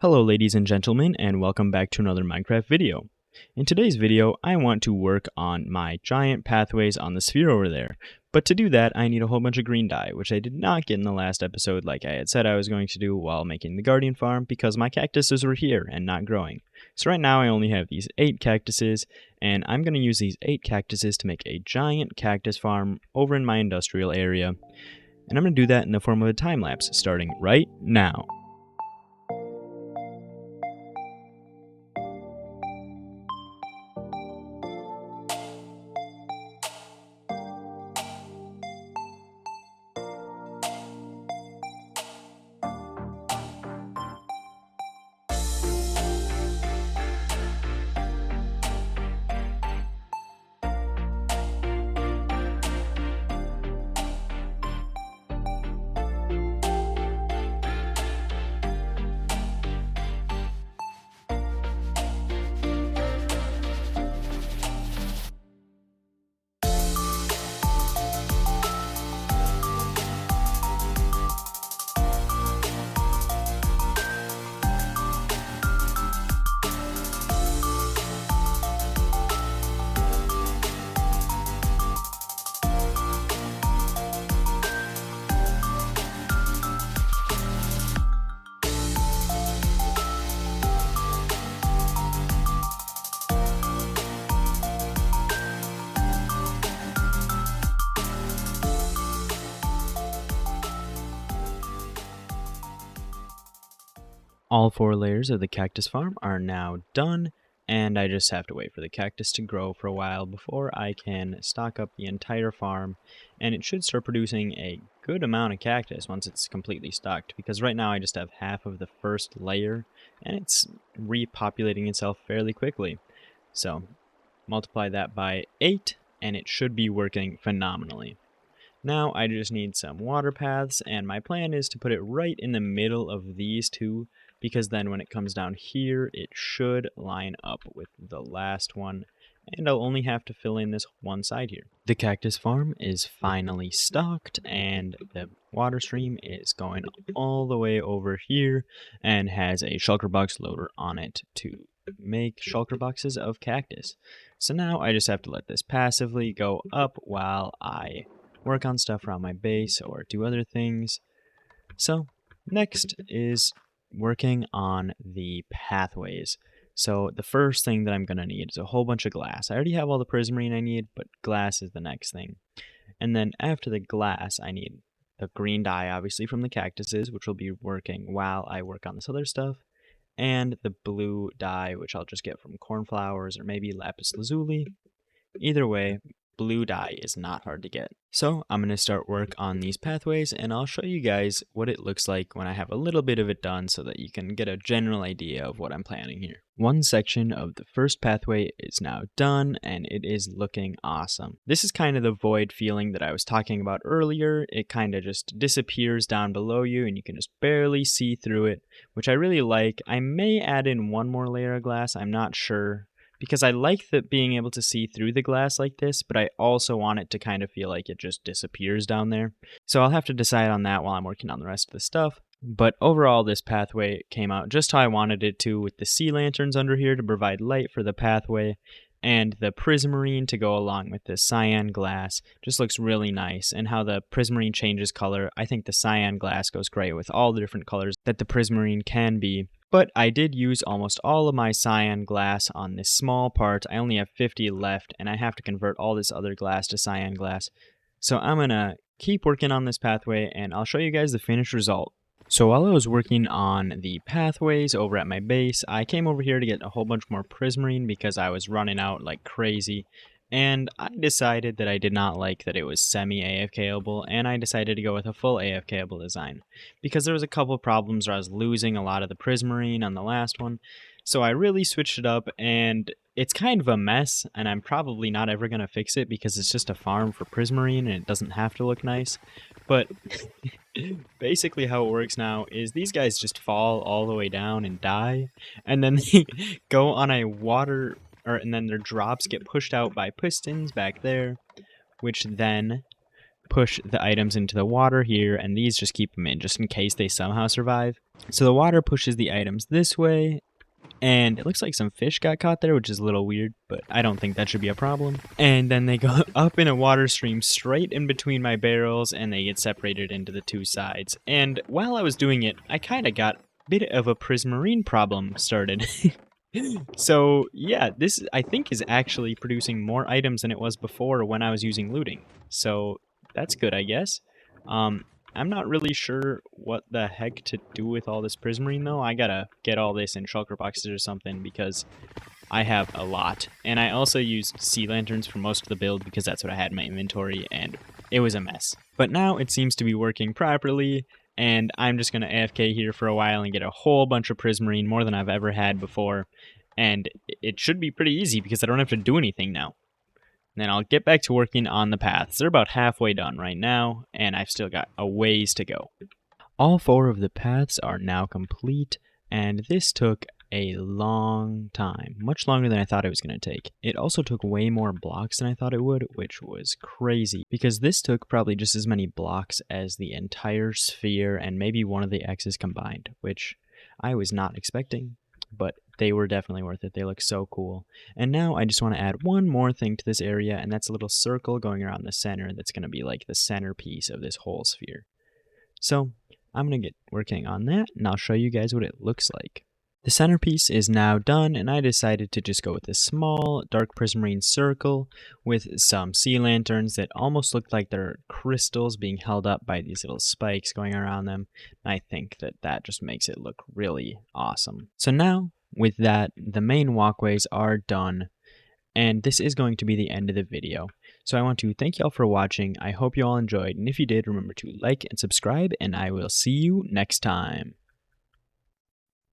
Hello ladies and gentlemen, and welcome back to another Minecraft video. In today's video, I want to work on my giant pathways on the sphere over there. But to do that, I need a whole bunch of green dye, which I did not get in the last episode like I had said I was going to do while making the Guardian farm because my cactuses were here and not growing. So right now I only have these 8 cactuses, and I'm going to use these 8 cactuses to make a giant cactus farm over in my industrial area. And I'm going to do that in the form of a time lapse starting right now. All 4 layers of the cactus farm are now done, and I just have to wait for the cactus to grow for a while before I can stock up the entire farm, and it should start producing a good amount of cactus once it's completely stocked, because right now I just have half of the first layer, and it's repopulating itself fairly quickly. So multiply that by 8, and it should be working phenomenally. Now I just need some water paths, and my plan is to put it right in the middle of these two, because then when it comes down here, it should line up with the last one, and I'll only have to fill in this one side here. The cactus farm is finally stocked, and the water stream is going all the way over here, and has a shulker box loader on it to make shulker boxes of cactus. So now I just have to let this passively go up while I work on stuff around my base or do other things. So next is working on the pathways. So the first thing that I'm going to need is a whole bunch of glass. I already have all the prismarine I need, but glass is the next thing. And then after the glass, I need the green dye, obviously, from the cactuses, which will be working while I work on this other stuff, and the blue dye, which I'll just get from cornflowers or maybe lapis lazuli. Either way, blue dye is not hard to get. So I'm going to start work on these pathways, and I'll show you guys what it looks like when I have a little bit of it done so that you can get a general idea of what I'm planning here. One section of the first pathway is now done, and it is looking awesome. This is kind of the void feeling that I was talking about earlier. It kind of just disappears down below you and you can just barely see through it, which I really like. I may add in one more layer of glass, I'm not sure, because I like that being able to see through the glass like this, but I also want it to kind of feel like it just disappears down there. So I'll have to decide on that while I'm working on the rest of the stuff. But overall, this pathway came out just how I wanted it to, with the sea lanterns under here to provide light for the pathway, and the prismarine to go along with the cyan glass. Just looks really nice, and how the prismarine changes color. I think the cyan glass goes great with all the different colors that the prismarine can be. But I did use almost all of my cyan glass on this small part. I only have 50 left, and I have to convert all this other glass to cyan glass. So I'm gonna keep working on this pathway, and I'll show you guys the finished result. So while I was working on the pathways over at my base, I came over here to get a whole bunch more prismarine because I was running out like crazy. And I decided that I did not like that it was semi-AFKable, and I decided to go with a full AFKable design. Because there was a couple problems where I was losing a lot of the prismarine on the last one, so I really switched it up, and it's kind of a mess, and I'm probably not ever going to fix it because it's just a farm for prismarine and it doesn't have to look nice. But basically how it works now is these guys just fall all the way down and die, and then they go on a water, and then their drops get pushed out by pistons back there, which then push the items into the water here, and these just keep them in, just in case they somehow survive. So the water pushes the items this way, and it looks like some fish got caught there, which is a little weird, but I don't think that should be a problem. And then they go up in a water stream straight in between my barrels, and they get separated into the two sides. And while I was doing it, I kind of got a bit of a prismarine problem started. So yeah, this I think is actually producing more items than it was before when I was using looting. So that's good, I guess. I'm not really sure what the heck to do with all this prismarine though. I gotta get all this in shulker boxes or something because I have a lot. And I also used sea lanterns for most of the build because that's what I had in my inventory, and it was a mess. But now it seems to be working properly, and I'm just gonna AFK here for a while and get a whole bunch of prismarine, more than I've ever had before. And it should be pretty easy because I don't have to do anything now. Then I'll get back to working on the paths. They're about halfway done right now, and I've still got a ways to go. All 4 of the paths are now complete, and this took a long time. Much longer than I thought it was going to take. It also took way more blocks than I thought it would, which was crazy, because this took probably just as many blocks as the entire sphere and maybe one of the X's combined, which I was not expecting. But they were definitely worth it. They look so cool. And now I just want to add one more thing to this area, and that's a little circle going around the center that's going to be like the centerpiece of this whole sphere. So I'm going to get working on that, and I'll show you guys what it looks like. The centerpiece is now done, and I decided to just go with a small dark prismarine circle with some sea lanterns that almost look like they're crystals being held up by these little spikes going around them. I think that that just makes it look really awesome. So now, with that, the main walkways are done, and this is going to be the end of the video. So I want to thank y'all for watching. I hope you all enjoyed, and if you did, remember to like and subscribe, and I will see you next time.